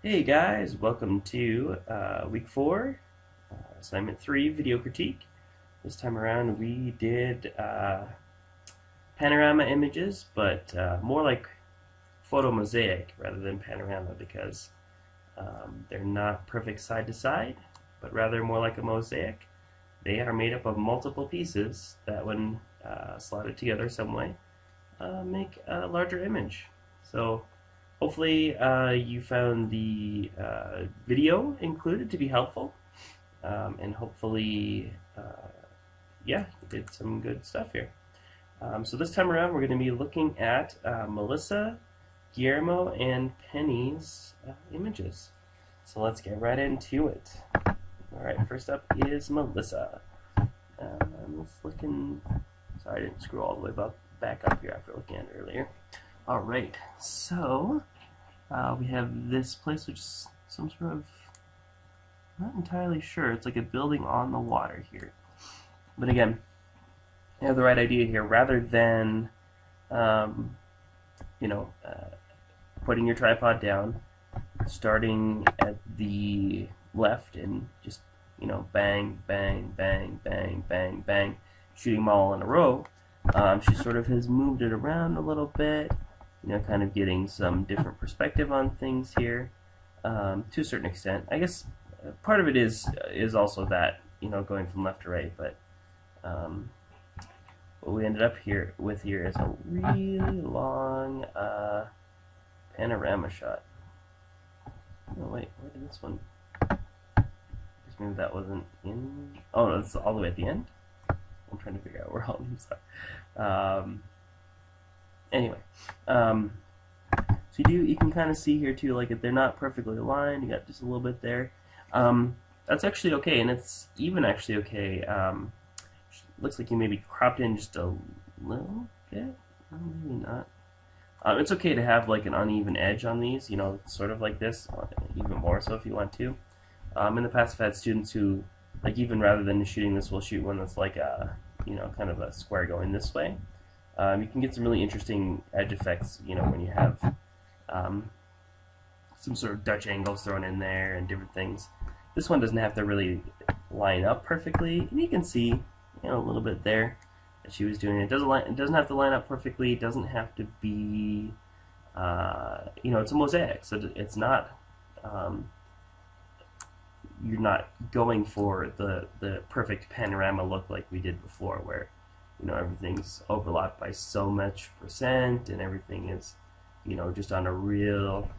Hey guys, welcome to week 4, assignment 3, video critique. This time around we did panorama images, but more like photo mosaic rather than panorama because they're not perfect side to side, but rather more like a mosaic. They are made up of multiple pieces that, when slotted together some way, make a larger image. So hopefully you found the video included to be helpful, and hopefully, yeah, you did some good stuff here. So this time around, we're going to be looking at Melissa, Guillermo, and Penny's images. So let's get right into it. All right, first up is Melissa. It's looking. Sorry, I didn't scroll all the way back up here after looking at it earlier. All right, so we have this place, which is some sort of, not entirely sure. It's like a building on the water here. But again, you have the right idea here. Rather than, you know, putting your tripod down, starting at the left and just, bang, bang, bang, bang, bang, bang, shooting them all in a row. She sort of has moved it around a little bit, kind of getting some different perspective on things here, to a certain extent. I guess part of it is also that, going from left to right, but what we ended up with here is a really long panorama shot. Oh wait, where did this one? Just maybe that wasn't in. Oh no, it's all the way at the end. I'm trying to figure out where all these are. Anyway, so you can kind of see here too, like if they're not perfectly aligned, you got just a little bit there. That's actually okay, and it's even actually okay. Looks like you maybe cropped in just a little bit. Maybe not. It's okay to have like an uneven edge on these, sort of like this, even more so if you want to. In the past, I've had students who, like, even rather than shooting this, will shoot one that's like a, kind of a square going this way. You can get some really interesting edge effects, when you have some sort of Dutch angles thrown in there and different things. This one doesn't have to really line up perfectly, and you can see, a little bit there that she was doing it. It doesn't have to line up perfectly. It doesn't have to be, it's a mosaic, so it's not. You're not going for the perfect panorama look like we did before, where everything's overlapped by so much percent and everything is just on a real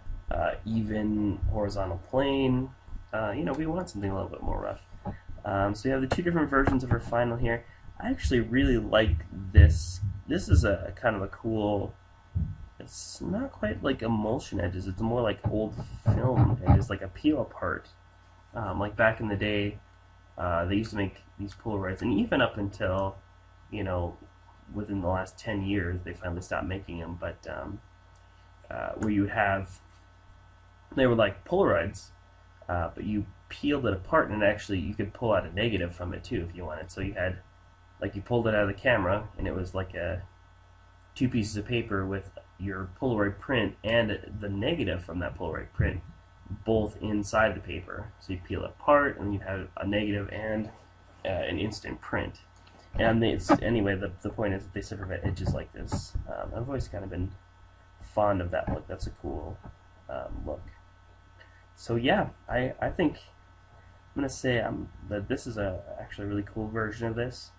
even horizontal plane. We want something a little bit more rough. So you have the two different versions of her final here. I actually really like this. This is a kind of a cool. It's not quite like emulsion edges. It's more like old film edges, like a peel apart. Like back in the day, they used to make these Polaroids, and even up until, within the last 10 years, they finally stopped making them. But where you would have, they were like Polaroids, but you peeled it apart, and actually you could pull out a negative from it too if you wanted. So you had, like, you pulled it out of the camera, and it was like two pieces of paper with your Polaroid print and the negative from that Polaroid print, both inside the paper. So you peel it apart, and you have a negative and an instant print. And anyway, the point is that they sort of have edges like this. I've always kind of been fond of that look. That's a cool look. So yeah, I think I'm gonna say that this is actually a really cool version of this.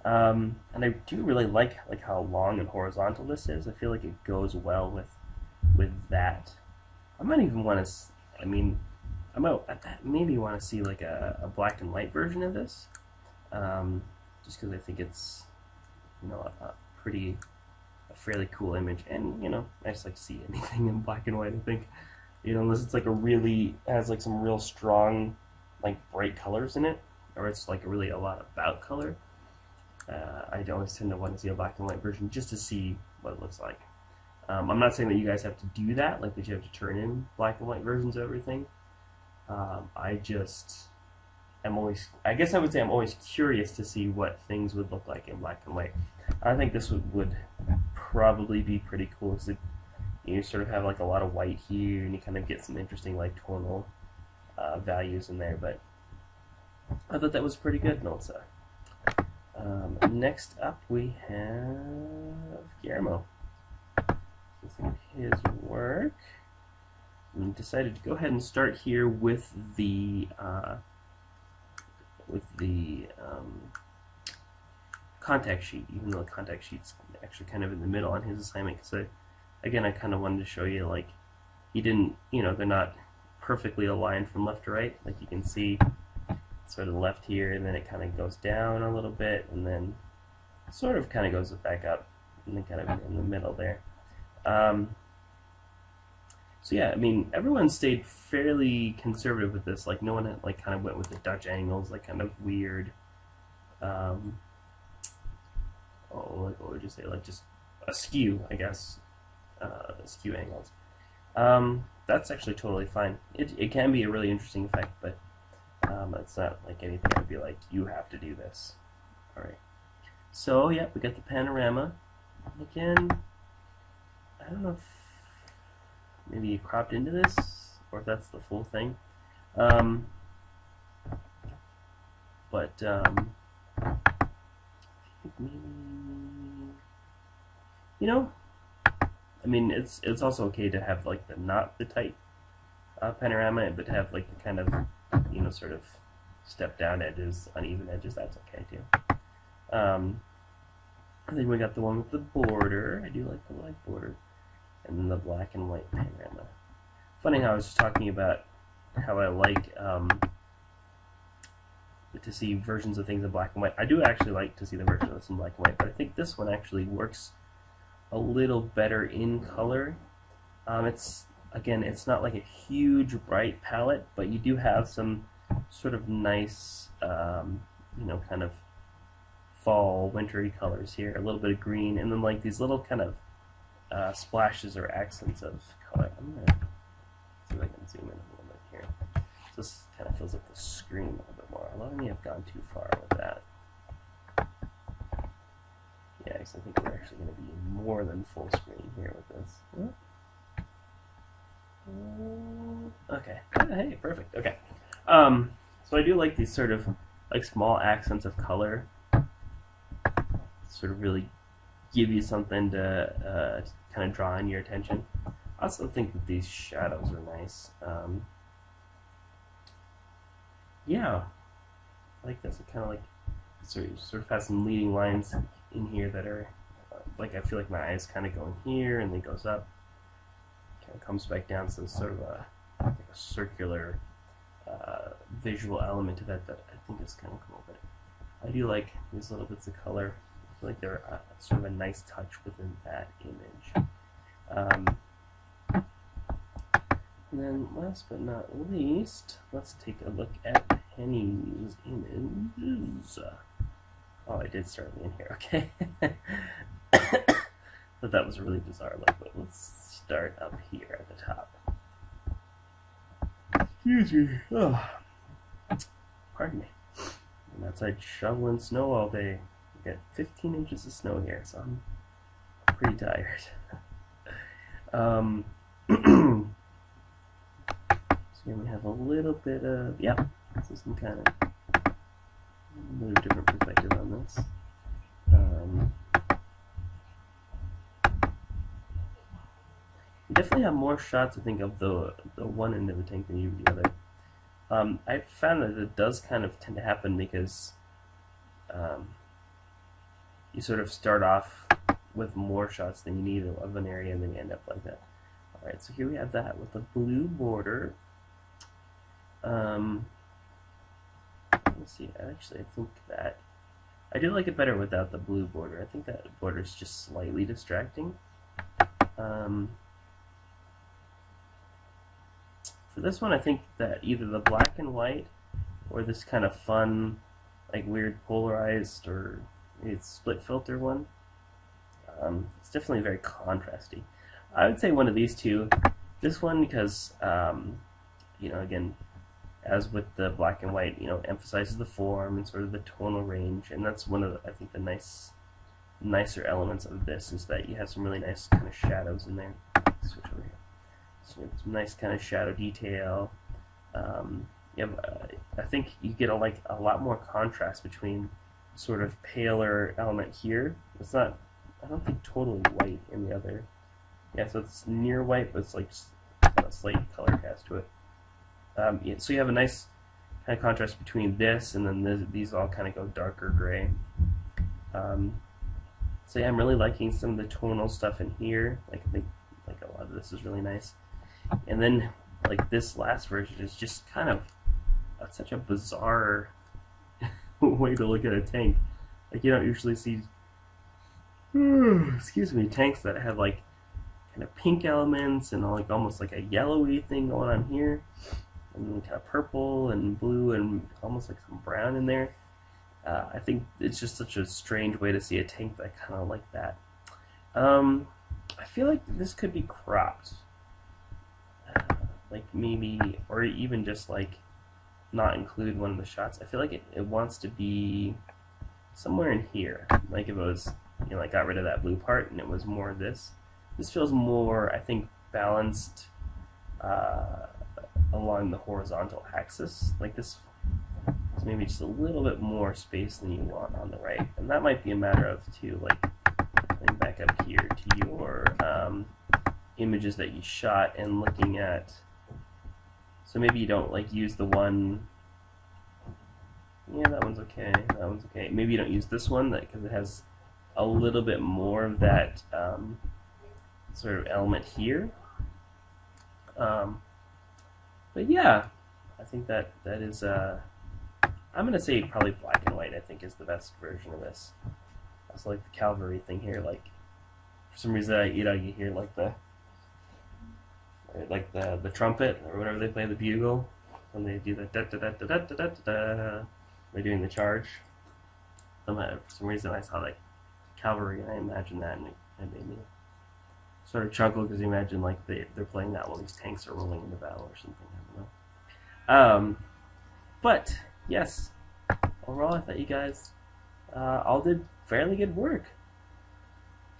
And I do really like how long and horizontal this is. I feel like it goes well with that. I might even want to. I mean, I might maybe want to see like a black and white version of this, just because I think it's a fairly cool image, and I just like to see anything in black and white. I think unless it's like has like some real strong, like, bright colors in it, or it's like really a lot about color. I always tend to want to see a black and white version just to see what it looks like. I'm not saying that you guys have to do that, like that you have to turn in black and white versions of everything. I guess I would say I'm always curious to see what things would look like in black and white. I think this would probably be pretty cool, because You sort of have like a lot of white here, and you kind of get some interesting like tonal values in there. But I thought that was pretty good, Nolsa. Next up, we have Guillermo. Let's look at his work. We decided to go ahead and start here with the contact sheet, even though the contact sheet's actually kind of in the middle on his assignment. Because again, I kind of wanted to show you, like, he didn't, they're not perfectly aligned from left to right. Like you can see, sort of left here, and then it kind of goes down a little bit, and then sort of kind of goes back up, and then kind of in the middle there. So yeah, I mean, everyone stayed fairly conservative with this. Like no one like kind of went with the Dutch angles, like kind of weird. What would you say? Like just askew, I guess. Askew angles. That's actually totally fine. It can be a really interesting effect, but it's not like anything I'd be like, you have to do this. All right. So yeah, we got the panorama. Again, I don't know if maybe you cropped into this, or if that's the full thing. Maybe, I mean, it's also okay to have like not the tight panorama, but to have like the kind of sort of step down edges, uneven edges. That's okay too. And then we got the one with the border. I do like the white border. And then the black and white panorama. Funny how I was just talking about how I like to see versions of things in black and white. I do actually like to see the version of this in black and white, but I think this one actually works a little better in color. It's not like a huge bright palette, but you do have some sort of nice, kind of fall, wintry colors here. A little bit of green, and then like these little kind of splashes or accents of color. I'm going to see if I can zoom in a little bit here. So this kind of fills up the screen a little bit more. A lot of me have gone too far with that. Yeah, because I think we're actually going to be more than full screen here with this. Okay. Hey, perfect. Okay. So I do like these sort of like small accents of color. Sort of really give you something to kind of draw in your attention. I also think that these shadows are nice. Yeah, I like this. It kind of like sort of has some leading lines in here that are like, I feel like my eyes kind of go in here and then goes up, kind of comes back down. So it's sort of like a circular visual element to that I think is kind of cool. But I do like these little bits of color. I feel like they're sort of a nice touch within that image. And then last but not least, let's take a look at Penny's images. Oh, I did start in here, okay. But that was a really bizarre look, but let's start up here at the top. Excuse me. Oh. Pardon me. I'm outside shoveling snow all day. We got 15 inches of snow here, so I'm pretty tired. So here we have a little bit of, this is some kind of a little different perspective on this. You definitely have more shots, I think, of the one end of the tank than you do the other. I found that it does kind of tend to happen because you sort of start off with more shots than you need of an area, and then you end up like that. Alright, so here we have that with the blue border. Let's see, actually I think that I do like it better without the blue border. I think that border is just slightly distracting. For this one, I think that either the black and white or this kind of fun, like weird polarized or it's split filter one, it's definitely very contrasty. I would say one of these two. This one because, again, as with the black and white, emphasizes the form and sort of the tonal range, and that's one of the, I think, the nicer elements of this is that you have some really nice kind of shadows in there. Switch over here. So you have some nice kind of shadow detail. You have, I think you get a lot more contrast between sort of paler element here. It's not, I don't think totally white in the other. Yeah, so it's near white, but it's like just got a slight color cast to it. Yeah, so you have a nice kind of contrast between this and then these all kind of go darker gray. So yeah, I'm really liking some of the tonal stuff in here. Like I think like a lot of this is really nice. And then like this last version is just kind of such a bizarre way to look at a tank. Like you don't usually see excuse me, tanks that have like kind of pink elements and like almost like a yellowy thing going on here, and then kind of purple and blue and almost like some brown in there. I think it's just such a strange way to see a tank that kind of like that. I feel like this could be cropped, like maybe, or even just like not include one of the shots. I feel like it wants to be somewhere in here. Like if it was, you know, like got rid of that blue part and it was more of this. This feels more, I think, balanced along the horizontal axis. Like this is maybe just a little bit more space than you want on the right. And that might be a matter of, too, like, going back up here to your images that you shot and looking at. So maybe you don't, like, use the one. Yeah, that one's okay. That one's okay. Maybe you don't use this one because it has a little bit more of that sort of element here. But yeah, I think that is, I'm going to say probably black and white, I think, is the best version of this. I also like the cavalry thing here, like, for some reason, you hear like the trumpet, or whatever they play, the bugle, when they do the da-da-da-da-da-da-da-da, they're doing the charge. For some reason I saw like cavalry and I imagined that, and it made me sort of chuckle because you imagine like they're playing that while these tanks are rolling into battle or something. I don't know. But yes, overall I thought you guys all did fairly good work.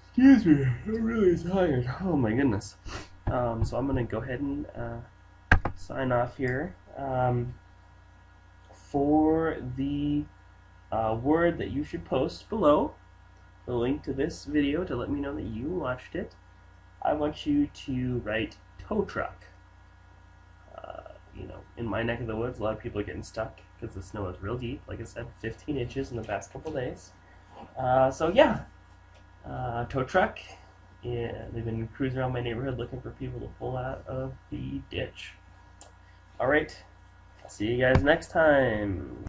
Excuse me, I'm really tired. Oh my goodness. So I'm gonna go ahead and sign off here. For the word that you should post below, the link to this video to let me know that you watched it, I want you to write tow truck. You know, in my neck of the woods, a lot of people are getting stuck because the snow is real deep. Like I said, 15 inches in the past couple days. So yeah, tow truck. Yeah, they've been cruising around my neighborhood looking for people to pull out of the ditch. All right, I'll see you guys next time.